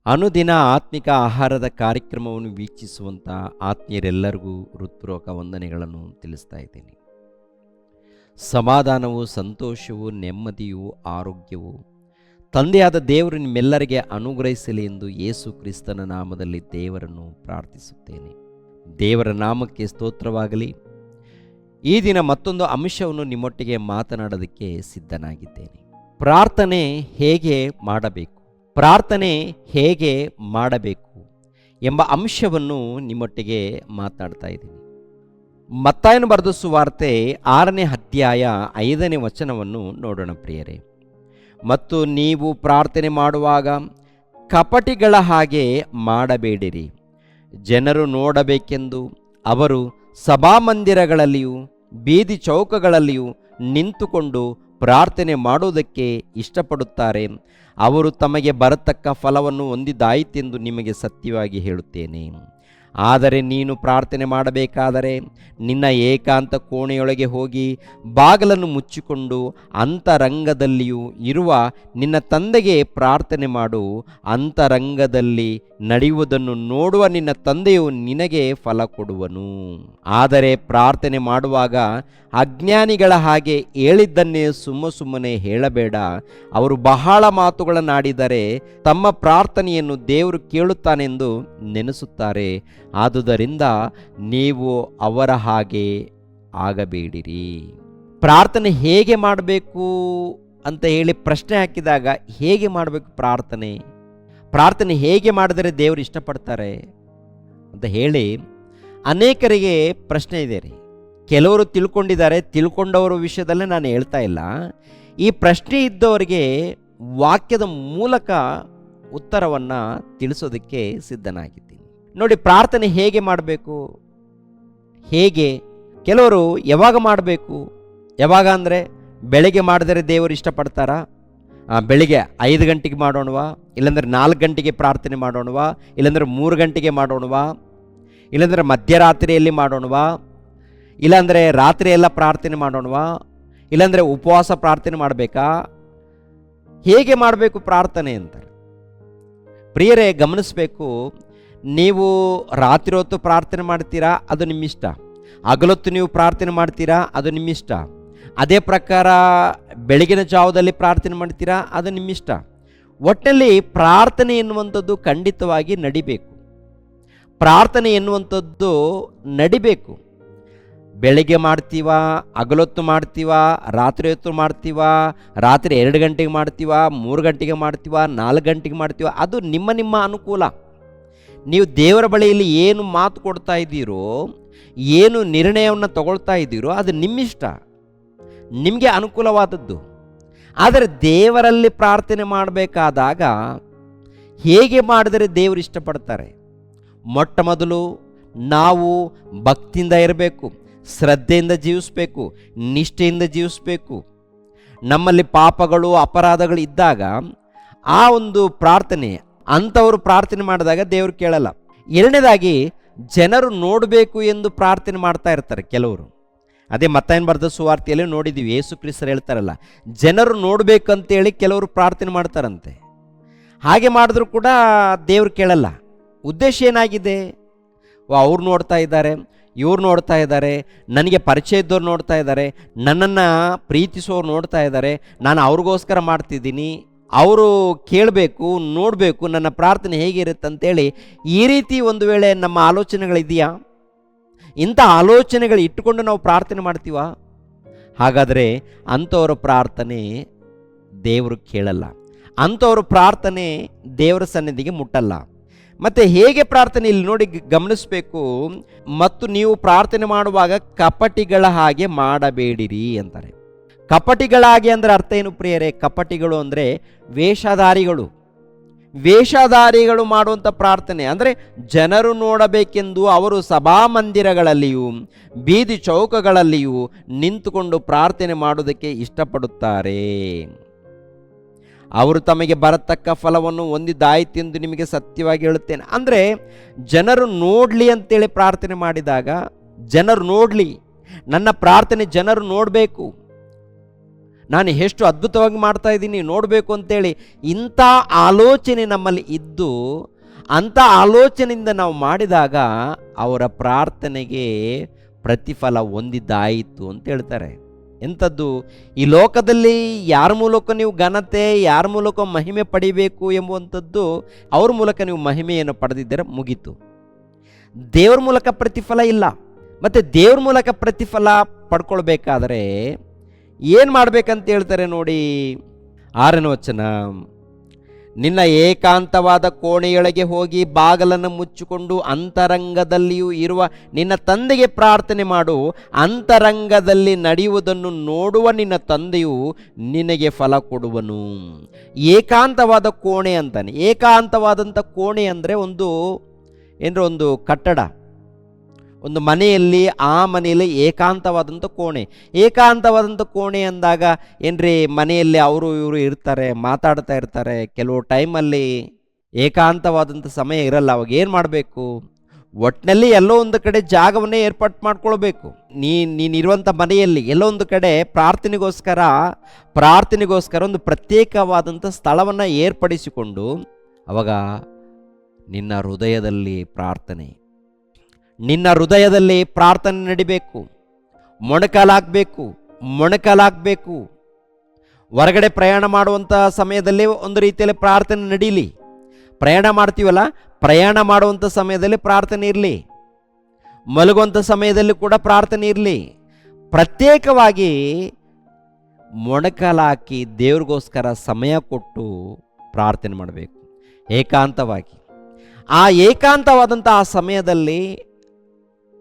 ಅನುದಿನ ಆತ್ಮಿಕ ಆಹಾರದ ಕಾರ್ಯಕ್ರಮವನ್ನು ವೀಕ್ಷಿಸುವಂಥ ಆತ್ಮೀಯರೆಲ್ಲರಿಗೂ ಹೃತ್ಪೂರ್ವಕ ವಂದನೆಗಳನ್ನು ತಿಳಿಸ್ತಾ ಇದ್ದೀನಿ. ಸಮಾಧಾನವು, ಸಂತೋಷವು, ನೆಮ್ಮದಿಯು, ಆರೋಗ್ಯವು ತಂದೆಯಾದ ದೇವರು ನಿಮ್ಮೆಲ್ಲರಿಗೆ ಅನುಗ್ರಹಿಸಲಿ ಎಂದು ಯೇಸು ಕ್ರಿಸ್ತನ ನಾಮದಲ್ಲಿ ದೇವರನ್ನು ಪ್ರಾರ್ಥಿಸುತ್ತೇನೆ. ದೇವರ ನಾಮಕ್ಕೆ ಸ್ತೋತ್ರವಾಗಲಿ. ಈ ದಿನ ಮತ್ತೊಂದು ಅಂಶವನ್ನು ನಿಮ್ಮೊಟ್ಟಿಗೆ ಮಾತನಾಡೋದಕ್ಕೆ ಸಿದ್ಧನಾಗಿದ್ದೇನೆ. ಪ್ರಾರ್ಥನೆ ಹೇಗೆ ಮಾಡಬೇಕು ಎಂಬ ಅಂಶವನ್ನು ನಿಮ್ಮೊಟ್ಟಿಗೆ ಮಾತನಾಡ್ತಾ ಇದ್ದೀನಿ. ಮತ್ತಾಯನು ಬರೆದ ಸುವಾರ್ತೆ 6ನೇ ಅಧ್ಯಾಯ 5ನೇ ವಚನವನ್ನು ನೋಡೋಣ ಪ್ರಿಯರೇ. ಮತ್ತು ನೀವು ಪ್ರಾರ್ಥನೆ ಮಾಡುವಾಗ ಕಪಟಿಗಳ ಹಾಗೆ ಮಾಡಬೇಡಿರಿ, ಜನರು ನೋಡಬೇಕೆಂದು ಅವರು ಸಭಾಮಂದಿರಗಳಲ್ಲಿಯೂ ಬೀದಿ ಚೌಕಗಳಲ್ಲಿಯೂ ನಿಂತುಕೊಂಡು ಪ್ರಾರ್ಥನೆ ಮಾಡುವುದಕ್ಕೆ ಇಷ್ಟಪಡುತ್ತಾರೆ. ಅವರು ತಮಗೆ ಬರತಕ್ಕ ಫಲವನ್ನು ಹೊಂದಿದ್ದಾಯಿತೆಂದು ನಿಮಗೆ ಸತ್ಯವಾಗಿ ಹೇಳುತ್ತೇನೆ. ಆದರೆ ನೀನು ಪ್ರಾರ್ಥನೆ ಮಾಡಬೇಕಾದರೆ ನಿನ್ನ ಏಕಾಂತ ಕೋಣೆಯೊಳಗೆ ಹೋಗಿ ಬಾಗಿಲನ್ನು ಮುಚ್ಚಿಕೊಂಡು ಅಂತರಂಗದಲ್ಲಿಯೂ ಇರುವ ನಿನ್ನ ತಂದೆಗೆ ಪ್ರಾರ್ಥನೆ ಮಾಡು. ಅಂತರಂಗದಲ್ಲಿ ನಡೆಯುವುದನ್ನು ನೋಡುವ ನಿನ್ನ ತಂದೆಯು ನಿನಗೆ ಫಲ ಕೊಡುವನು. ಆದರೆ ಪ್ರಾರ್ಥನೆ ಮಾಡುವಾಗ ಅಜ್ಞಾನಿಗಳ ಹಾಗೆ ಹೇಳಿದ್ದನ್ನೇ ಸುಮ್ಮನೆ ಹೇಳಬೇಡ. ಅವರು ಬಹಳ ಮಾತುಗಳನ್ನಾಡಿದರೆ ತಮ್ಮ ಪ್ರಾರ್ಥನೆಯನ್ನು ದೇವರು ಕೇಳುತ್ತಾನೆಂದು ನೆನೆಸುತ್ತಾರೆ. ಆದುದರಿಂದ ನೀವು ಅವರ ಹಾಗೆ ಆಗಬೇಡಿರಿ. ಪ್ರಾರ್ಥನೆ ಹೇಗೆ ಮಾಡಬೇಕು ಅಂತ ಹೇಳಿ ಪ್ರಶ್ನೆ ಹಾಕಿದಾಗ, ಹೇಗೆ ಮಾಡಬೇಕು ಪ್ರಾರ್ಥನೆ ಹೇಗೆ ಮಾಡಿದರೆ ದೇವರು ಇಷ್ಟಪಡ್ತಾರೆ ಅಂತ ಹೇಳಿ ಅನೇಕರಿಗೆ ಪ್ರಶ್ನೆ ಇದೆ ರೀ. ಕೆಲವರು ತಿಳ್ಕೊಂಡಿದ್ದಾರೆ, ತಿಳ್ಕೊಂಡವರ ವಿಷಯದಲ್ಲೇ ನಾನು ಹೇಳ್ತಾ ಇಲ್ಲ. ಈ ಪ್ರಶ್ನೆ ಇದ್ದವರಿಗೆ ವಾಕ್ಯದ ಮೂಲಕ ಉತ್ತರವನ್ನು ತಿಳಿಸೋದಕ್ಕೆ ಸಿದ್ಧನಾಗಿದ್ದೀನಿ. ನೋಡಿ, ಪ್ರಾರ್ಥನೆ ಹೇಗೆ ಮಾಡಬೇಕು, ಕೆಲವರು ಯಾವಾಗ ಮಾಡಬೇಕು, ಯಾವಾಗ ಅಂದರೆ ಬೆಳಗ್ಗೆ ಮಾಡಿದರೆ ದೇವರು ಇಷ್ಟಪಡ್ತಾರಾ? ಬೆಳಿಗ್ಗೆ 5 ಗಂಟೆಗೆ ಮಾಡೋಣವಾ, ಇಲ್ಲಾಂದರೆ 4 ಗಂಟೆಗೆ ಪ್ರಾರ್ಥನೆ ಮಾಡೋಣವಾ, ಇಲ್ಲಾಂದರೆ 3 ಗಂಟೆಗೆ ಮಾಡೋಣವಾ, ಇಲ್ಲಾಂದರೆ ಮಧ್ಯರಾತ್ರಿಯಲ್ಲಿ ಮಾಡೋಣವಾ, ಇಲ್ಲಾಂದರೆ ರಾತ್ರಿ ಎಲ್ಲ ಪ್ರಾರ್ಥನೆ ಮಾಡೋಣವಾ, ಇಲ್ಲಾಂದರೆ ಉಪವಾಸ ಪ್ರಾರ್ಥನೆ ಮಾಡಬೇಕಾ? ಹೇಗೆ ಮಾಡಬೇಕು ಪ್ರಾರ್ಥನೆ ಅಂತಾರೆ. ಪ್ರಿಯರೇ, ಗಮನಿಸಬೇಕು. ನೀವು ರಾತ್ರಿ ಹೊತ್ತು ಪ್ರಾರ್ಥನೆ ಮಾಡ್ತೀರಾ, ಅದು ನಿಮ್ಮಿಷ್ಟ. ಹಗಲೊತ್ತು ನೀವು ಪ್ರಾರ್ಥನೆ ಮಾಡ್ತೀರಾ, ಅದು ನಿಮ್ಮಿಷ್ಟ. ಅದೇ ಪ್ರಕಾರ ಬೆಳಗಿನ ಜಾವದಲ್ಲಿ ಪ್ರಾರ್ಥನೆ ಮಾಡ್ತೀರಾ, ಅದು ನಿಮ್ಮಿಷ್ಟ. ಒಟ್ಟಿನಲ್ಲಿ ಪ್ರಾರ್ಥನೆ ಎನ್ನುವಂಥದ್ದು ಖಂಡಿತವಾಗಿ ನಡಿಬೇಕು. ಬೆಳಗ್ಗೆ ಮಾಡ್ತೀವಾ, ಹಗಲೊತ್ತು ಮಾಡ್ತೀವಾ, ರಾತ್ರಿ ಹೊತ್ತು ಮಾಡ್ತೀವಾ, ರಾತ್ರಿ 2 ಗಂಟೆಗೆ ಮಾಡ್ತೀವಾ, 3 ಗಂಟೆಗೆ ಮಾಡ್ತೀವಾ, 4 ಗಂಟೆಗೆ ಮಾಡ್ತೀವಾ, ಅದು ನಿಮ್ಮ ಅನುಕೂಲ. ನೀವು ದೇವರ ಬಳಿಯಲ್ಲಿ ಏನು ಮಾತು ಕೊಡ್ತಾ ಇದ್ದೀರೋ, ಏನು ನಿರ್ಣಯವನ್ನು ತಗೊಳ್ತಾ ಇದ್ದೀರೋ, ಅದು ನಿಮ್ಮಿಷ್ಟ, ನಿಮಗೆ ಅನುಕೂಲವಾದದ್ದು. ಆದರೆ ದೇವರಲ್ಲಿ ಪ್ರಾರ್ಥನೆ ಮಾಡಬೇಕಾದಾಗ ಹೇಗೆ ಮಾಡಿದರೆ ದೇವರು ಇಷ್ಟಪಡ್ತಾರೆ? ಮೊಟ್ಟ ಮೊದಲು ನಾವು ಭಕ್ತಿಯಿಂದ ಇರಬೇಕು, ಶ್ರದ್ಧೆಯಿಂದ ಜೀವಿಸಬೇಕು, ನಿಷ್ಠೆಯಿಂದ ಜೀವಿಸಬೇಕು. ನಮ್ಮಲ್ಲಿ ಪಾಪಗಳು, ಅಪರಾಧಗಳು ಇದ್ದಾಗ ಆ ಒಂದು ಪ್ರಾರ್ಥನೆ, ಅಂಥವರು ಪ್ರಾರ್ಥನೆ ಮಾಡಿದಾಗ ದೇವರು ಕೇಳಲ್ಲ. ಎರಡನೇದಾಗಿ, ಜನರು ನೋಡಬೇಕು ಎಂದು ಪ್ರಾರ್ಥನೆ ಮಾಡ್ತಾ ಇರ್ತಾರೆ ಕೆಲವರು. ಅದೇ ಮತ್ತಾಯನು ಬರೆದ ಸುವಾರ್ತೆಯಲ್ಲಿ ನೋಡಿದ್ದೀವಿ, ಯೇಸು ಕ್ರಿಸ್ತರು ಹೇಳ್ತಾರಲ್ಲ, ಜನರು ನೋಡಬೇಕಂತೇಳಿ ಕೆಲವರು ಪ್ರಾರ್ಥನೆ ಮಾಡ್ತಾರಂತೆ. ಹಾಗೆ ಮಾಡಿದ್ರು ಕೂಡ ದೇವರು ಕೇಳಲ್ಲ. ಉದ್ದೇಶ ಏನಾಗಿದೆ? ಅವ್ರು ನೋಡ್ತಾ ಇದ್ದಾರೆ, ಇವ್ರು ನೋಡ್ತಾ ಇದ್ದಾರೆ, ನನಗೆ ಪರಿಚಯ ಇದ್ದವ್ರು ನೋಡ್ತಾ ಇದ್ದಾರೆ, ನನ್ನನ್ನು ಪ್ರೀತಿಸೋರು ನೋಡ್ತಾ ಇದ್ದಾರೆ, ನಾನು ಅವ್ರಿಗೋಸ್ಕರ ಮಾಡ್ತಿದ್ದೀನಿ, ಅವರು ಕೇಳಬೇಕು, ನೋಡಬೇಕು, ನನ್ನ ಪ್ರಾರ್ಥನೆ ಹೇಗಿರುತ್ತೆ ಅಂತೇಳಿ ಈ ರೀತಿ ಒಂದು ವೇಳೆ ನಮ್ಮ ಆಲೋಚನೆಗಳಿದೆಯಾ? ಇಂಥ ಆಲೋಚನೆಗಳು ಇಟ್ಟುಕೊಂಡು ನಾವು ಪ್ರಾರ್ಥನೆ ಮಾಡ್ತೀವಾ? ಹಾಗಾದರೆ ಅಂಥವ್ರ ಪ್ರಾರ್ಥನೆ ದೇವರು ಕೇಳಲ್ಲ, ಅಂಥವ್ರ ಪ್ರಾರ್ಥನೆ ದೇವರ ಸನ್ನಿಧಿಗೆ ಮುಟ್ಟಲ್ಲ. ಮತ್ತು ಹೇಗೆ ಪ್ರಾರ್ಥನೆ, ಇಲ್ಲಿ ನೋಡಿ ಗಮನಿಸಬೇಕು. ಮತ್ತು ನೀವು ಪ್ರಾರ್ಥನೆ ಮಾಡುವಾಗ ಕಪಟಿಗಳ ಹಾಗೆ ಮಾಡಬೇಡಿರಿ ಅಂತಾರೆ. ಕಪಟಿಗಳಾಗಿ ಅಂದರೆ ಅರ್ಥ ಏನು ಪ್ರಿಯರೇ? ಕಪಟಿಗಳು ಅಂದರೆ ವೇಷಧಾರಿಗಳು ಮಾಡುವಂಥ ಪ್ರಾರ್ಥನೆ. ಅಂದರೆ ಜನರು ನೋಡಬೇಕೆಂದು ಅವರು ಸಭಾಮಂದಿರಗಳಲ್ಲಿಯೂ ಬೀದಿ ಚೌಕಗಳಲ್ಲಿಯೂ ನಿಂತುಕೊಂಡು ಪ್ರಾರ್ಥನೆ ಮಾಡುವುದಕ್ಕೆ ಇಷ್ಟಪಡುತ್ತಾರೆ. ಅವರು ತಮಗೆ ಬರತಕ್ಕ ಫಲವನ್ನು ಹೊಂದಿದ್ದಾಯಿತೆಂದು ನಿಮಗೆ ಸತ್ಯವಾಗಿ ಹೇಳುತ್ತೇನೆ. ಅಂದರೆ ಜನರು ನೋಡಲಿ ಅಂತೇಳಿ ಪ್ರಾರ್ಥನೆ ಮಾಡಿದಾಗ, ಜನರು ನೋಡಲಿ, ನನ್ನ ಪ್ರಾರ್ಥನೆ ಜನರು ನೋಡಬೇಕು, ನಾನು ಎಷ್ಟು ಅದ್ಭುತವಾಗಿ ಮಾಡ್ತಾ ಇದ್ದೀನಿ ನೋಡಬೇಕು ಅಂತೇಳಿ ಇಂಥ ಆಲೋಚನೆ ನಮ್ಮಲ್ಲಿ ಇದ್ದು ಅಂಥ ಆಲೋಚನೆಯಿಂದ ನಾವು ಮಾಡಿದಾಗ ಅವರ ಪ್ರಾರ್ಥನೆಗೆ ಪ್ರತಿಫಲ ಹೊಂದಿದ್ದಾಯಿತು ಅಂತ ಹೇಳ್ತಾರೆ. ಎಂಥದ್ದು? ಈ ಲೋಕದಲ್ಲಿ ಯಾರ ಮೂಲಕ ನೀವು ಘನತೆ, ಯಾರ ಮೂಲಕ ಮಹಿಮೆ ಪಡಿಬೇಕು ಎಂಬುವಂಥದ್ದು ಅವ್ರ ಮೂಲಕ ನೀವು ಮಹಿಮೆಯನ್ನು ಪಡೆದಿದ್ದರೆ ಮುಗೀತು. ದೇವ್ರ ಮೂಲಕ ಪ್ರತಿಫಲ ಇಲ್ಲ. ಮತ್ತು ದೇವ್ರ ಮೂಲಕ ಪ್ರತಿಫಲ ಪಡ್ಕೊಳ್ಬೇಕಾದ್ರೆ ಏನು ಮಾಡಬೇಕಂತ ಹೇಳ್ತಾರೆ ನೋಡಿ. 6ನೇ ವಚನ, ನಿನ್ನ ಏಕಾಂತವಾದ ಕೋಣೆಯೊಳಗೆ ಹೋಗಿ ಬಾಗಲನ್ನು ಮುಚ್ಚಿಕೊಂಡು ಅಂತರಂಗದಲ್ಲಿಯೂ ಇರುವ ನಿನ್ನ ತಂದೆಗೆ ಪ್ರಾರ್ಥನೆ ಮಾಡು. ಅಂತರಂಗದಲ್ಲಿ ನಡೆಯುವುದನ್ನು ನೋಡುವ ನಿನ್ನ ತಂದೆಯು ನಿನಗೆ ಫಲ ಕೊಡುವನು. ಏಕಾಂತವಾದ ಕೋಣೆ ಅಂತಾನೆ. ಏಕಾಂತವಾದಂಥ ಕೋಣೆ ಅಂದರೆ ಒಂದು ಕಟ್ಟಡ, ಒಂದು ಮನೆಯಲ್ಲಿ, ಆ ಮನೆಯಲ್ಲಿ ಏಕಾಂತವಾದಂಥ ಕೋಣೆ. ಏಕಾಂತವಾದಂಥ ಕೋಣೆ ಅಂದಾಗ ಏನ್ರಿ, ಮನೆಯಲ್ಲಿ ಅವರು ಇವರು ಇರ್ತಾರೆ, ಮಾತಾಡ್ತಾ ಇರ್ತಾರೆ. ಕೆಲವು ಟೈಮಲ್ಲಿ ಏಕಾಂತವಾದಂಥ ಸಮಯ ಇರಲ್ಲ. ಅವಾಗ ಏನು ಮಾಡಬೇಕು? ಒಟ್ಟಿನಲ್ಲಿ ಎಲ್ಲೋ ಒಂದು ಕಡೆ ಜಾಗವನ್ನೇ ಏರ್ಪಾಟ್ ಮಾಡ್ಕೊಳ್ಬೇಕು. ನೀನಿರುವಂಥ ಮನೆಯಲ್ಲಿ ಎಲ್ಲೋ ಒಂದು ಕಡೆ ಪ್ರಾರ್ಥನೆಗೋಸ್ಕರ ಒಂದು ಪ್ರತ್ಯೇಕವಾದಂಥ ಸ್ಥಳವನ್ನು ಏರ್ಪಡಿಸಿಕೊಂಡು ಅವಾಗ ನಿನ್ನ ಹೃದಯದಲ್ಲಿ ಪ್ರಾರ್ಥನೆ ನಡಿಬೇಕು. ಮೊಣಕಾಲಾಗಬೇಕು. ಹೊರಗಡೆ ಪ್ರಯಾಣ ಮಾಡುವಂಥ ಸಮಯದಲ್ಲಿ ಒಂದು ರೀತಿಯಲ್ಲಿ ಪ್ರಾರ್ಥನೆ ನಡೀಲಿ. ಪ್ರಯಾಣ ಮಾಡ್ತೀವಲ್ಲ, ಪ್ರಯಾಣ ಮಾಡುವಂಥ ಸಮಯದಲ್ಲಿ ಪ್ರಾರ್ಥನೆ ಇರಲಿ. ಮಲಗುವಂಥ ಸಮಯದಲ್ಲಿ ಕೂಡ ಪ್ರಾರ್ಥನೆ ಇರಲಿ. ಪ್ರತ್ಯೇಕವಾಗಿ ಮೊಣಕಾಲಾಕಿ ದೇವ್ರಿಗೋಸ್ಕರ ಸಮಯ ಕೊಟ್ಟು ಪ್ರಾರ್ಥನೆ ಮಾಡಬೇಕು, ಏಕಾಂತವಾಗಿ. ಆ ಏಕಾಂತವಾದಂಥ ಆ ಸಮಯದಲ್ಲಿ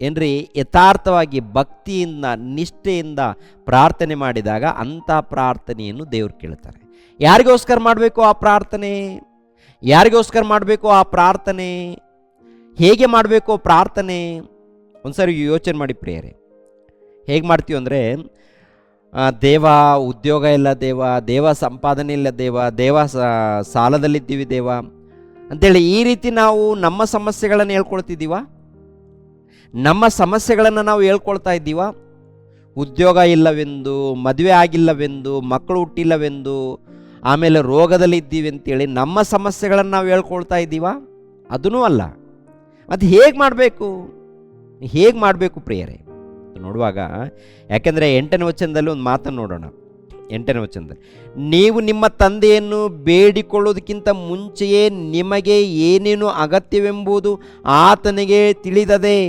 ಏನ್ರಿ, ಯಥಾರ್ಥವಾಗಿ ಭಕ್ತಿಯಿಂದ ನಿಷ್ಠೆಯಿಂದ ಪ್ರಾರ್ಥನೆ ಮಾಡಿದಾಗ ಅಂಥ ಪ್ರಾರ್ಥನೆಯನ್ನು ದೇವ್ರು ಕೇಳ್ತಾರೆ. ಯಾರಿಗೋಸ್ಕರ ಮಾಡಬೇಕು ಆ ಪ್ರಾರ್ಥನೆ? ಹೇಗೆ ಮಾಡಬೇಕು ಪ್ರಾರ್ಥನೆ? ಒಂದ್ಸರಿ ಯೋಚನೆ ಮಾಡಿ ಪ್ರಿಯರೇ. ಹೇಗೆ ಮಾಡ್ತೀವಿ ಅಂದರೆ, ದೇವ ಉದ್ಯೋಗ ಇಲ್ಲ, ದೇವ ಸಂಪಾದನೆ ಇಲ್ಲ, ದೇವ ಸಾಲದಲ್ಲಿದ್ದೀವಿ ಅಂತೇಳಿ ಈ ರೀತಿ ನಾವು ನಮ್ಮ ಸಮಸ್ಯೆಗಳನ್ನು ಹೇಳ್ಕೊಳ್ತಿದ್ದೀವ. ನಾವು ಹೇಳ್ಕೊಳ್ತಾ ಇದ್ದೀವ. ಉದ್ಯೋಗ ಇಲ್ಲವೆಂದು, ಮದುವೆ ಆಗಿಲ್ಲವೆಂದು, ಮಕ್ಕಳು ಹುಟ್ಟಿಲ್ಲವೆಂದು, ಆಮೇಲೆ ರೋಗದಲ್ಲಿ ಇದ್ದೀವಿ ಅಂತೇಳಿ ನಮ್ಮ ಸಮಸ್ಯೆಗಳನ್ನು ನಾವು ಹೇಳ್ಕೊಳ್ತಾ ಇದ್ದೀವ. ಅದೂ ಅಲ್ಲ. ಮತ್ತು ಹೇಗೆ ಮಾಡಬೇಕು ಪ್ರಿಯರೇ ನೋಡುವಾಗ, ಯಾಕೆಂದರೆ 8ನೇ ವಚನದಲ್ಲಿ ಒಂದು ಮಾತನ್ನು ನೋಡೋಣ. 8ನೇ ವಚನದಲ್ಲಿ, ನೀವು ನಿಮ್ಮ ತಂದೆಯನ್ನು ಬೇಡಿಕೊಳ್ಳೋದಕ್ಕಿಂತ ಮುಂಚೆಯೇ ನಿಮಗೆ ಏನೇನು ಅಗತ್ಯವೆಂಬುದು ಆತನಿಗೆ ತಿಳಿದದೆ.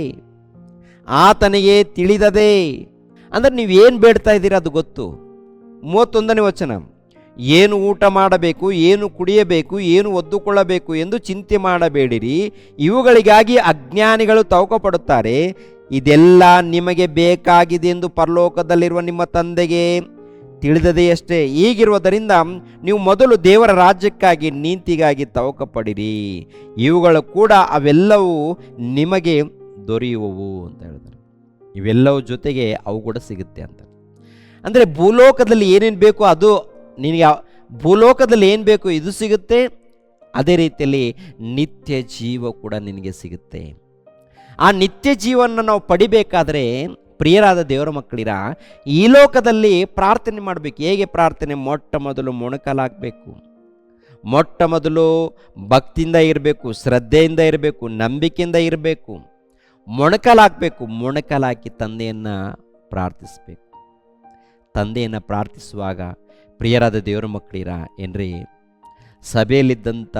ಅಂದರೆ ನೀವೇನು ಬೇಡ್ತಾ ಇದ್ದೀರಾ ಅದು ಗೊತ್ತು. 31ನೇ ವಚನ, ಏನು ಊಟ ಮಾಡಬೇಕು, ಏನು ಕುಡಿಯಬೇಕು, ಏನು ಒದ್ದುಕೊಳ್ಳಬೇಕು ಎಂದು ಚಿಂತೆ ಮಾಡಬೇಡಿರಿ. ಇವುಗಳಿಗಾಗಿ ಅಜ್ಞಾನಿಗಳು ತವಕಪಡುತ್ತಾರೆ. ಇದೆಲ್ಲ ನಿಮಗೆ ಬೇಕಾಗಿದೆ ಎಂದು ಪರಲೋಕದಲ್ಲಿರುವ ನಿಮ್ಮ ತಂದೆಗೆ ತಿಳಿದದೆಯಷ್ಟೇ. ಹೀಗಿರುವುದರಿಂದ ನೀವು ಮೊದಲು ದೇವರ ರಾಜ್ಯಕ್ಕಾಗಿ ನೀತಿಗಾಗಿ ತವಕಪಡಿರಿ. ಇವುಗಳು ಕೂಡ ಅವೆಲ್ಲವೂ ನಿಮಗೆ ದೊರೆಯುವವು ಅಂತ ಹೇಳ್ತಾರೆ. ಇವೆಲ್ಲವೂ ಜೊತೆಗೆ ಅವು ಕೂಡ ಸಿಗುತ್ತೆ ಅಂತ. ಅಂದರೆ ಭೂಲೋಕದಲ್ಲಿ ಏನೇನು ಬೇಕು ಅದು ನಿನಗೆ, ಭೂಲೋಕದಲ್ಲಿ ಏನು ಬೇಕು ಇದು ಸಿಗುತ್ತೆ. ಅದೇ ರೀತಿಯಲ್ಲಿ ನಿತ್ಯ ಜೀವ ಕೂಡ ನಿನಗೆ ಸಿಗುತ್ತೆ. ಆ ನಿತ್ಯ ಜೀವನ ನಾವು ಪಡಿಬೇಕಾದ್ರೆ ಪ್ರಿಯರಾದ ದೇವರ ಮಕ್ಕಳಿರ, ಈ ಲೋಕದಲ್ಲಿ ಪ್ರಾರ್ಥನೆ ಮಾಡಬೇಕು. ಹೇಗೆ ಪ್ರಾರ್ಥನೆ? ಮೊಟ್ಟ ಮೊದಲು ಮೊಣಕಾಲಾಗಬೇಕು. ಮೊಟ್ಟ ಮೊದಲು ಭಕ್ತಿಯಿಂದ ಇರಬೇಕು, ಶ್ರದ್ಧೆಯಿಂದ ಇರಬೇಕು, ನಂಬಿಕೆಯಿಂದ ಇರಬೇಕು. ಮೊಣಕಾಲಾಕಿ ತಂದೆಯನ್ನು ಪ್ರಾರ್ಥಿಸಬೇಕು. ತಂದೆಯನ್ನು ಪ್ರಾರ್ಥಿಸುವಾಗ ಪ್ರಿಯರಾದ ದೇವರ ಮಕ್ಕಳಿರ ಏನ್ರಿ, ಸಭೆಯಲ್ಲಿದ್ದಂಥ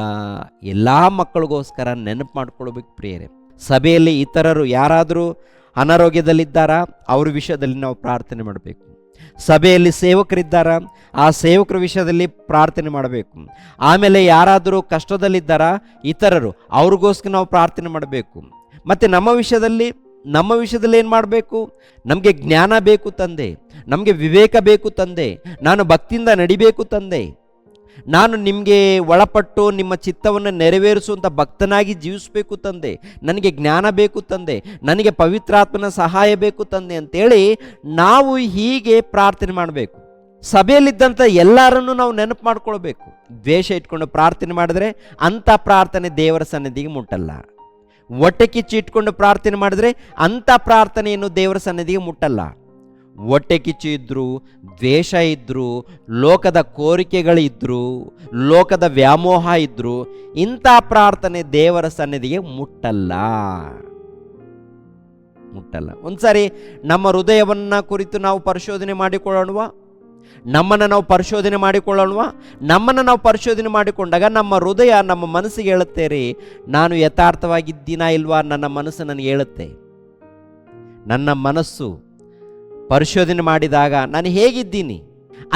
ಎಲ್ಲ ಮಕ್ಕಳಿಗೋಸ್ಕರ ನೆನಪು ಮಾಡ್ಕೊಳ್ಬೇಕು ಪ್ರಿಯರೇ. ಸಭೆಯಲ್ಲಿ ಇತರರು ಯಾರಾದರೂ ಅನಾರೋಗ್ಯದಲ್ಲಿದ್ದಾರಾ, ಅವ್ರ ವಿಷಯದಲ್ಲಿ ನಾವು ಪ್ರಾರ್ಥನೆ ಮಾಡಬೇಕು. ಸಭೆಯಲ್ಲಿ ಸೇವಕರಿದ್ದಾರಾ, ಆ ಸೇವಕರ ವಿಷಯದಲ್ಲಿ ಪ್ರಾರ್ಥನೆ ಮಾಡಬೇಕು. ಆಮೇಲೆ ಯಾರಾದರೂ ಕಷ್ಟದಲ್ಲಿದ್ದಾರಾ ಇತರರು, ಅವ್ರಿಗೋಸ್ಕರ ನಾವು ಪ್ರಾರ್ಥನೆ ಮಾಡಬೇಕು. ಮತ್ತು ನಮ್ಮ ವಿಷಯದಲ್ಲಿ ಏನು ಮಾಡಬೇಕು? ನಮಗೆ ಜ್ಞಾನ ಬೇಕು ತಂದೆ, ನಮಗೆ ವಿವೇಕ ಬೇಕು ತಂದೆ, ನಾನು ಭಕ್ತಿಯಿಂದ ನಡಿಬೇಕು ತಂದೆ, ನಾನು ನಿಮಗೆ ಒಳಪಟ್ಟು ನಿಮ್ಮ ಚಿತ್ತವನ್ನು ನೆರವೇರಿಸುವಂಥ ಭಕ್ತನಾಗಿ ಜೀವಿಸಬೇಕು ತಂದೆ, ನನಗೆ ಜ್ಞಾನ ಬೇಕು ತಂದೆ, ನನಗೆ ಪವಿತ್ರಾತ್ಮನ ಸಹಾಯ ಬೇಕು ತಂದೆ ಅಂತೇಳಿ ನಾವು ಹೀಗೆ ಪ್ರಾರ್ಥನೆ ಮಾಡಬೇಕು. ಸಭೆಯಲ್ಲಿದ್ದಂಥ ಎಲ್ಲರನ್ನೂ ನಾವು ನೆನಪು ಮಾಡ್ಕೊಳ್ಬೇಕು. ದ್ವೇಷ ಇಟ್ಕೊಂಡು ಪ್ರಾರ್ಥನೆ ಮಾಡಿದ್ರೆ ಅಂಥ ಪ್ರಾರ್ಥನೆ ದೇವರ ಸನ್ನಿಧಿಗೆ ಮುಟ್ಟಲ್ಲ. ಹೊಟ್ಟೆ ಕಿಚ್ಚು ಇಟ್ಕೊಂಡು ಪ್ರಾರ್ಥನೆ ಮಾಡಿದ್ರೆ ಅಂಥ ಪ್ರಾರ್ಥನೆಯನ್ನು ದೇವರ ಸನ್ನಿಧಿಗೆ ಮುಟ್ಟಲ್ಲ. ಹೊಟ್ಟೆ ಕಿಚ್ಚು ಇದ್ದರು, ದ್ವೇಷ ಇದ್ದರು, ಲೋಕದ ಕೋರಿಕೆಗಳಿದ್ದರು, ಲೋಕದ ವ್ಯಾಮೋಹ ಇದ್ದರು, ಇಂಥ ಪ್ರಾರ್ಥನೆ ದೇವರ ಸನ್ನಿಧಿಗೆ ಮುಟ್ಟಲ್ಲ. ಒಂದ್ಸಾರಿ ನಮ್ಮ ಹೃದಯವನ್ನು ಕುರಿತು ನಾವು ಪರಿಶೋಧನೆ ಮಾಡಿಕೊಳ್ಳೋಣವಾ? ನಮ್ಮನ್ನು ನಾವು ಪರಿಶೋಧನೆ ಮಾಡಿಕೊಂಡಾಗ ನಮ್ಮ ಹೃದಯ ನಮ್ಮ ಮನಸ್ಸಿಗೆ ಹೇಳುತ್ತೆ ರೀ, ನಾನು ಯಥಾರ್ಥವಾಗಿದ್ದೀನಾ ಇಲ್ವಾ? ನನ್ನ ಮನಸ್ಸು ನನಗೆ ಹೇಳುತ್ತೆ. ನನ್ನ ಮನಸ್ಸು ಪರಿಶೋಧನೆ ಮಾಡಿದಾಗ ನಾನು ಹೇಗಿದ್ದೀನಿ,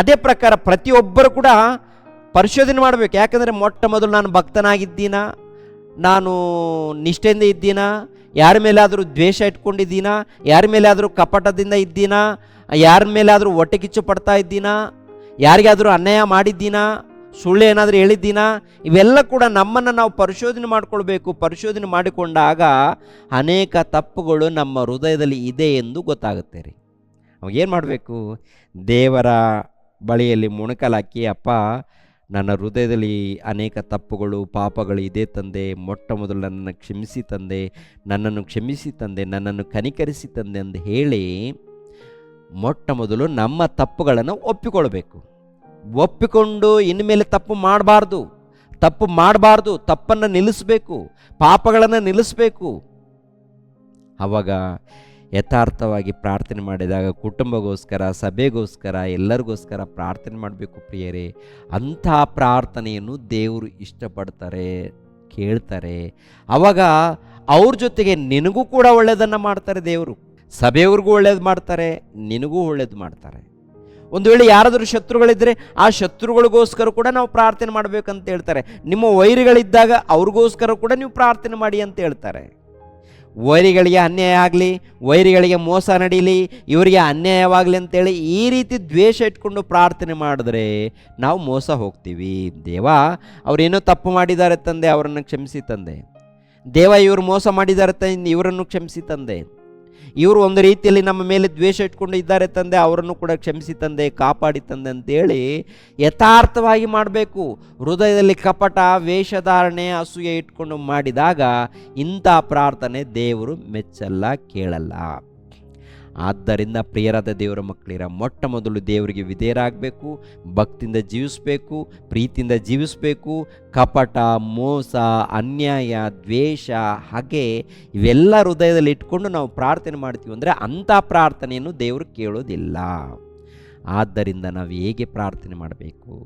ಅದೇ ಪ್ರಕಾರ ಪ್ರತಿಯೊಬ್ಬರು ಕೂಡ ಪರಿಶೋಧನೆ ಮಾಡಬೇಕು. ಯಾಕಂದರೆ ಮೊಟ್ಟ ಮೊದಲು ನಾನು ಭಕ್ತನಾಗಿದ್ದೀನಾ, ನಾನು ನಿಷ್ಠೆಯಿಂದ ಇದ್ದೀನಾ, ಯಾರ ಮೇಲಾದರೂ ದ್ವೇಷ ಇಟ್ಕೊಂಡಿದ್ದೀನಾ, ಯಾರ ಮೇಲಾದರೂ ಕಪಟದಿಂದ ಇದ್ದೀನಾ, ಯಾರ ಮೇಲಾದರೂ ಹೊಟ್ಟೆ ಕಿಚ್ಚು ಪಡ್ತಾ ಇದ್ದೀನಾ, ಯಾರಿಗಾದರೂ ಅನ್ಯಾಯ ಮಾಡಿದ್ದೀನಾ, ಸುಳ್ಳು ಏನಾದರೂ ಹೇಳಿದ್ದೀನಾ, ಇವೆಲ್ಲ ಕೂಡ ನಮ್ಮನ್ನು ನಾವು ಪರಿಶೋಧನೆ ಮಾಡಿಕೊಳ್ಬೇಕು. ಪರಿಶೋಧನೆ ಮಾಡಿಕೊಂಡಾಗ ಅನೇಕ ತಪ್ಪುಗಳು ನಮ್ಮ ಹೃದಯದಲ್ಲಿ ಇದೆ ಎಂದು ಗೊತ್ತಾಗುತ್ತೆ ರೀ. ಅವಾಗೇನು ಮಾಡಬೇಕು? ದೇವರ ಬಳಿಯಲ್ಲಿ ಮೊಣಕಾಲಾಕಿ, ಅಪ್ಪ ನನ್ನ ಹೃದಯದಲ್ಲಿ ಅನೇಕ ತಪ್ಪುಗಳು ಪಾಪಗಳು ಇದೆ ತಂದೆ, ಮೊಟ್ಟ ಮೊದಲು ನನ್ನನ್ನು ಕ್ಷಮಿಸಿ ತಂದೆ, ನನ್ನನ್ನು ಕನಿಕರಿಸಿ ತಂದೆ ಅಂತ ಹೇಳಿ ಮೊಟ್ಟ ಮೊದಲು ನಮ್ಮ ತಪ್ಪುಗಳನ್ನು ಒಪ್ಪಿಕೊಂಡು ಇನ್ಮೇಲೆ ತಪ್ಪು ಮಾಡಬಾರ್ದು, ತಪ್ಪನ್ನು ನಿಲ್ಲಿಸಬೇಕು, ಪಾಪಗಳನ್ನು ನಿಲ್ಲಿಸಬೇಕು. ಆವಾಗ ಯಥಾರ್ಥವಾಗಿ ಪ್ರಾರ್ಥನೆ ಮಾಡಿದಾಗ ಕುಟುಂಬಗೋಸ್ಕರ, ಸಭೆಗೋಸ್ಕರ, ಎಲ್ಲರಿಗೋಸ್ಕರ ಪ್ರಾರ್ಥನೆ ಮಾಡಬೇಕು ಪ್ರಿಯರೇ. ಅಂಥ ಪ್ರಾರ್ಥನೆಯನ್ನು ದೇವರು ಇಷ್ಟಪಡ್ತಾರೆ, ಕೇಳ್ತಾರೆ. ಆವಾಗ ಅವ್ರ ಜೊತೆಗೆ ನಿನಗೂ ಕೂಡ ಒಳ್ಳೆಯದನ್ನು ಮಾಡ್ತಾರೆ ದೇವರು. ಸಭೆಯವ್ರಿಗೂ ಒಳ್ಳೇದು ಮಾಡ್ತಾರೆ, ನಿನಗೂ ಒಳ್ಳೇದು ಮಾಡ್ತಾರೆ. ಒಂದು ವೇಳೆ ಯಾರಾದರೂ ಶತ್ರುಗಳಿದ್ದರೆ ಆ ಶತ್ರುಗಳಿಗೋಸ್ಕರ ಕೂಡ ನಾವು ಪ್ರಾರ್ಥನೆ ಮಾಡಬೇಕಂತ ಹೇಳ್ತಾರೆ. ನಿಮ್ಮ ವೈರಿಗಳಿದ್ದಾಗ ಅವ್ರಿಗೋಸ್ಕರ ಕೂಡ ನೀವು ಪ್ರಾರ್ಥನೆ ಮಾಡಿ ಅಂತ ಹೇಳ್ತಾರೆ. ವೈರಿಗಳಿಗೆ ಅನ್ಯಾಯ ಆಗಲಿ, ವೈರಿಗಳಿಗೆ ಮೋಸ ನಡೀಲಿ, ಇವರಿಗೆ ಅನ್ಯಾಯವಾಗಲಿ ಅಂತೇಳಿ ಈ ರೀತಿ ದ್ವೇಷ ಇಟ್ಕೊಂಡು ಪ್ರಾರ್ಥನೆ ಮಾಡಿದ್ರೆ ನಾವು ಮೋಸ ಹೋಗ್ತೀವಿ. ದೇವ ಅವರೇನೋ ತಪ್ಪು ಮಾಡಿದ್ದಾರೆ ತಂದೆ, ಅವರನ್ನು ಕ್ಷಮಿಸಿ ತಂದೆ. ದೇವ ಇವರು ಮೋಸ ಮಾಡಿದ್ದಾರೆ ತಂದೆ, ಇವರನ್ನು ಕ್ಷಮಿಸಿ ತಂದೆ. ಇವರು ಒಂದು ರೀತಿಯಲ್ಲಿ ನಮ್ಮ ಮೇಲೆ ದ್ವೇಷ ಇಟ್ಕೊಂಡು ಇದ್ದಾರೆ ತಂದೆ, ಅವರನ್ನು ಕೂಡ ಕ್ಷಮಿಸಿ ತಂದೆ, ಕಾಪಾಡಿ ತಂದೆ ಅಂತೇಳಿ ಯಥಾರ್ಥವಾಗಿ ಮಾಡಬೇಕು. ಹೃದಯದಲ್ಲಿ ಕಪಟ, ವೇಷಧಾರಣೆ, ಅಸೂಯೆ ಇಟ್ಕೊಂಡು ಮಾಡಿದಾಗ ಇಂಥ ಪ್ರಾರ್ಥನೆ ದೇವರು ಮೆಚ್ಚಲ್ಲ, ಕೇಳಲ್ಲ. ಆದ್ದರಿಂದ ಪ್ರಿಯರಾದ ದೇವರ ಮಕ್ಕಳಿರ, ಮೊಟ್ಟ ಮೊದಲು ದೇವರಿಗೆ ವಿಧೇಯರಾಗಬೇಕು, ಭಕ್ತಿಯಿಂದ ಜೀವಿಸಬೇಕು, ಪ್ರೀತಿಯಿಂದ ಜೀವಿಸಬೇಕು. ಕಪಟ, ಮೋಸ, ಅನ್ಯಾಯ, ದ್ವೇಷ, ಹಾಗೆ ಇವೆಲ್ಲ ಹೃದಯದಲ್ಲಿ ಇಟ್ಕೊಂಡು ನಾವು ಪ್ರಾರ್ಥನೆ ಮಾಡ್ತೀವಿ ಅಂದರೆ ಅಂಥ ಪ್ರಾರ್ಥನೆಯನ್ನು ದೇವರು ಕೇಳೋದಿಲ್ಲ. ಆದ್ದರಿಂದ ನಾವು ಹೇಗೆ ಪ್ರಾರ್ಥನೆ ಮಾಡಬೇಕು?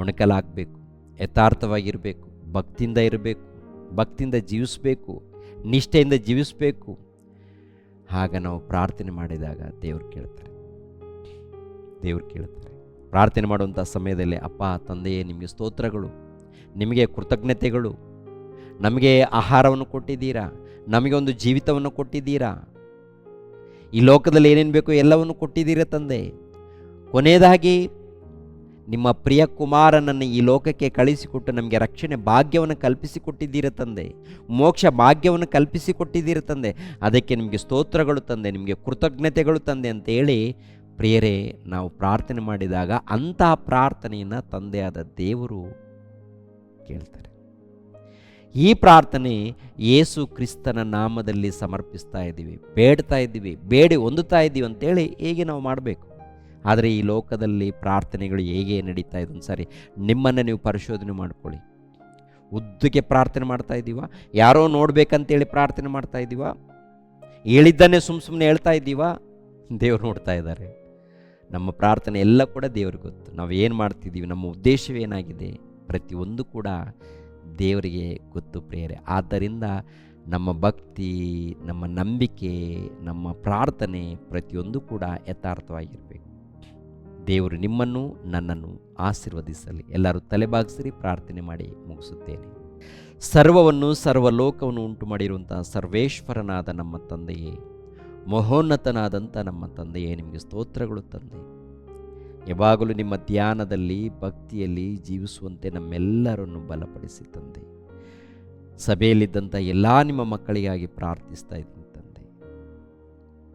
ಮೊಣಕಲಾಗಬೇಕು, ಯಥಾರ್ಥವಾಗಿರಬೇಕು, ಭಕ್ತಿಯಿಂದ ಇರಬೇಕು, ಭಕ್ತಿಯಿಂದ ಜೀವಿಸಬೇಕು, ನಿಷ್ಠೆಯಿಂದ ಜೀವಿಸಬೇಕು. ಆಗ ನಾವು ಪ್ರಾರ್ಥನೆ ಮಾಡಿದಾಗ ದೇವರು ಕೇಳ್ತಾರೆ. ಪ್ರಾರ್ಥನೆ ಮಾಡುವಂಥ ಸಮಯದಲ್ಲಿ, ಅಪ್ಪ ತಂದೆಯೇ ನಿಮಗೆ ಸ್ತೋತ್ರಗಳು, ನಿಮಗೆ ಕೃತಜ್ಞತೆಗಳು, ನಮಗೆ ಆಹಾರವನ್ನು ಕೊಟ್ಟಿದ್ದೀರಾ, ನಮಗೆ ಒಂದು ಜೀವಿತವನ್ನು ಕೊಟ್ಟಿದ್ದೀರಾ, ಈ ಲೋಕದಲ್ಲಿ ಏನೇನು ಬೇಕೋ ಎಲ್ಲವನ್ನು ಕೊಟ್ಟಿದ್ದೀರಾ ತಂದೆ. ಕೊನೆಯದಾಗಿ ನಿಮ್ಮ ಪ್ರಿಯ ಕುಮಾರನನ್ನು ಈ ಲೋಕಕ್ಕೆ ಕಳಿಸಿಕೊಟ್ಟು ನಮಗೆ ರಕ್ಷಣೆ ಭಾಗ್ಯವನ್ನು ಕಲ್ಪಿಸಿಕೊಟ್ಟಿದ್ದೀರ ತಂದೆ, ಮೋಕ್ಷ ಭಾಗ್ಯವನ್ನು ಕಲ್ಪಿಸಿಕೊಟ್ಟಿದ್ದೀರ ತಂದೆ. ಅದಕ್ಕೆ ನಿಮಗೆ ಸ್ತೋತ್ರಗಳು ತಂದೆ, ನಿಮಗೆ ಕೃತಜ್ಞತೆಗಳು ತಂದೆ ಅಂತೇಳಿ ಪ್ರಿಯರೇ ನಾವು ಪ್ರಾರ್ಥನೆ ಮಾಡಿದಾಗ ಅಂಥ ಪ್ರಾರ್ಥನೆಯನ್ನು ತಂದೆಯಾದ ದೇವರು ಕೇಳ್ತಾರೆ. ಈ ಪ್ರಾರ್ಥನೆ ಯೇಸು ಕ್ರಿಸ್ತನ ನಾಮದಲ್ಲಿ ಸಮರ್ಪಿಸ್ತಾ ಇದ್ದೀವಿ, ಬೇಡಿ ಹೊಂದುತ್ತಾ ಇದ್ದೀವಿ ಅಂತೇಳಿ ಹೇಗೆ ನಾವು ಮಾಡಬೇಕು. ಆದರೆ ಈ ಲೋಕದಲ್ಲಿ ಪ್ರಾರ್ಥನೆಗಳು ಹೇಗೆ ನಡೀತಾ ಇದೆ ಸರಿ, ನಿಮ್ಮನ್ನು ನೀವು ಪರಿಶೋಧನೆ ಮಾಡ್ಕೊಳ್ಳಿ. ಉದ್ದಕ್ಕೆ ಪ್ರಾರ್ಥನೆ ಮಾಡ್ತಾ ಇದ್ದೀವ? ಯಾರೋ ನೋಡ್ಬೇಕಂತೇಳಿ ಪ್ರಾರ್ಥನೆ ಮಾಡ್ತಾ ಇದ್ದೀವ? ಹೇಳಿದ್ದನ್ನೇ ಸುಮ್ಮನೆ ಹೇಳ್ತಾ ಇದ್ದೀವ? ದೇವರು ನೋಡ್ತಾ ಇದ್ದಾರೆ. ನಮ್ಮ ಪ್ರಾರ್ಥನೆ ಎಲ್ಲ ಕೂಡ ದೇವ್ರಿಗೆ ಗೊತ್ತು. ನಾವು ಏನು ಮಾಡ್ತಿದ್ದೀವಿ, ನಮ್ಮ ಉದ್ದೇಶವೇನಾಗಿದೆ, ಪ್ರತಿಯೊಂದು ಕೂಡ ದೇವರಿಗೆ ಗೊತ್ತು ಪ್ರಿಯರೇ. ಆದ್ದರಿಂದ ನಮ್ಮ ಭಕ್ತಿ, ನಮ್ಮ ನಂಬಿಕೆ, ನಮ್ಮ ಪ್ರಾರ್ಥನೆ ಪ್ರತಿಯೊಂದು ಕೂಡ ಯಥಾರ್ಥವಾಗಿರಬೇಕು. ದೇವರು ನಿಮ್ಮನ್ನು ನನ್ನನ್ನು ಆಶೀರ್ವದಿಸಲಿ. ಎಲ್ಲರೂ ತಲೆಬಾಗಿಸಿರಿ, ಪ್ರಾರ್ಥನೆ ಮಾಡಿ ಮುಗಿಸುತ್ತೇನೆ. ಸರ್ವವನ್ನು ಸರ್ವಲೋಕವನ್ನು ಉಂಟು ಮಾಡಿರುವಂಥ ಸರ್ವೇಶ್ವರನಾದ ನಮ್ಮ ತಂದೆಯೇ, ಮಹೋನ್ನತನಾದಂಥ ನಮ್ಮ ತಂದೆಯೇ, ನಿಮಗೆ ಸ್ತೋತ್ರಗಳು ತಂದೆ. ಯಾವಾಗಲೂ ನಿಮ್ಮ ಧ್ಯಾನದಲ್ಲಿ, ಭಕ್ತಿಯಲ್ಲಿ ಜೀವಿಸುವಂತೆ ನಮ್ಮೆಲ್ಲರನ್ನು ಬಲಪಡಿಸಿ ತಂದೆ. ಸಭೆಯಲ್ಲಿದ್ದಂಥ ಎಲ್ಲ ನಿಮ್ಮ ಮಕ್ಕಳಿಗಾಗಿ ಪ್ರಾರ್ಥಿಸ್ತಾ ಇದ್ದೀನಿ ತಂದೆ.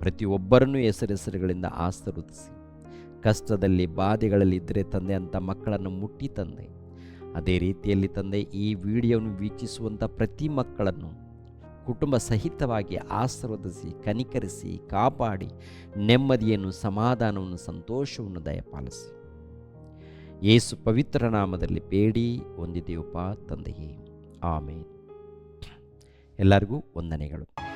ಪ್ರತಿಯೊಬ್ಬರನ್ನು ಹೆಸರುಗಳಿಂದ ಆಶೀರ್ವದಿಸಿ. ಕಷ್ಟದಲ್ಲಿ, ಬಾಧೆಗಳಲ್ಲಿ ಇದ್ದರೆ ತಂದೆ ಅಂಥ ಮಕ್ಕಳನ್ನು ಮುಟ್ಟಿ ತಂದೆ. ಅದೇ ರೀತಿಯಲ್ಲಿ ತಂದೆ ಈ ವಿಡಿಯೋವನ್ನು ವೀಕ್ಷಿಸುವಂಥ ಪ್ರತಿ ಮಕ್ಕಳನ್ನು ಕುಟುಂಬ ಸಹಿತವಾಗಿ ಆಶೀರ್ವದಿಸಿ, ಕನಿಕರಿಸಿ, ಕಾಪಾಡಿ, ನೆಮ್ಮದಿಯನ್ನು, ಸಮಾಧಾನವನ್ನು, ಸಂತೋಷವನ್ನು ದಯಪಾಲಿಸಿ. ಯೇಸು ಪವಿತ್ರ ನಾಮದಲ್ಲಿ ಬೇಡಿ ಹೊಂದಿದೆಯಪ್ಪ ತಂದೆಯೇ, ಆಮೇನ್. ಎಲ್ಲರಿಗೂ ವಂದನೆಗಳು.